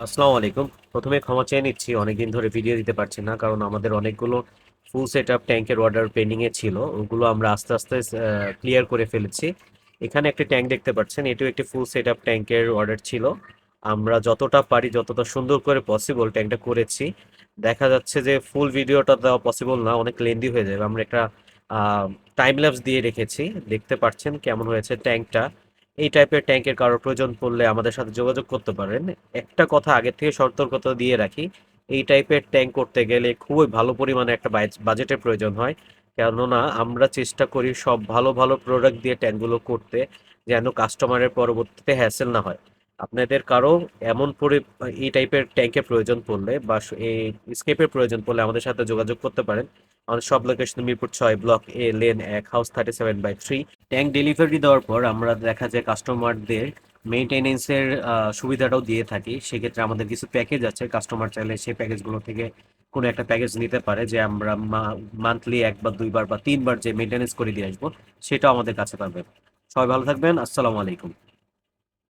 আসসালামু আলাইকুম। প্রথমে ক্ষমা চেয়ে নিচ্ছি, অনেকদিন ধরে ভিডিও দিতে পারছি না, কারণ আমাদের অনেকগুলো ফুল সেট আপ ট্যাঙ্কের অর্ডার পেন্ডিংয়ে ছিল। ওগুলো আমরা আস্তে আস্তে ক্লিয়ার করে ফেলেছি। এখানে একটা ট্যাঙ্ক দেখতে পাচ্ছেন, এটাও একটি ফুল সেট আপ ট্যাঙ্কের অর্ডার ছিল। আমরা যতটা পারি যতটা সুন্দর করে পসিবল ট্যাঙ্কটা করেছি। দেখা যাচ্ছে যে ফুল ভিডিওটা দেওয়া পসিবল না, অনেক লেন্দি হয়ে যাবে। আমরা একটা টাইম ল্যাপস দিয়ে রেখেছি, দেখতে পাচ্ছেন কেমন হয়েছে ট্যাঙ্কটা। এই টাইপের ট্যাঙ্কের কারোর প্রয়োজন পড়লে আমাদের সাথে যোগাযোগ করতে পারেন। একটা কথা আগে থেকে সতর্কতা দিয়ে রাখি, এই টাইপের ট্যাঙ্ক করতে গেলে খুবই ভালো পরিমাণে একটা বাজেটের প্রয়োজন হয়। কেননা আমরা চেষ্টা করি সব ভালো ভালো প্রোডাক্ট দিয়ে ট্যাঙ্কগুলো করতে, যেন কাস্টমারের পরবর্তীতে হ্যাসেল না হয়। আপনাদের কারো এমন এই টাইপের ট্যাঙ্কের প্রয়োজন পড়লে বা এই স্কেপের প্রয়োজন পড়লে আমাদের সাথে যোগাযোগ করতে পারেন। আমাদের সব location Mirpur 6, block 1, lane 1, house 37/3। Tank delivery দেওয়ার পর আমরা দেখা যায় কাস্টমারদের মেইনটেনেন্সের সুবিধাটাও দিয়ে থাকি। সেক্ষেত্রে আমাদের কিছু প্যাকেজ আছে, কাস্টমার চাইলে সেই প্যাকেজগুলো থেকে কোনো একটা প্যাকেজ নিতে পারে, যে আমরা মান্থলি একবার দুইবার বা তিনবার যে মেইনটেনেন্স করে দিয়ে আসবো, সেটাও আমাদের কাছে পাবে। সবাই ভালো থাকবেন। আসসালামু আলাইকুম।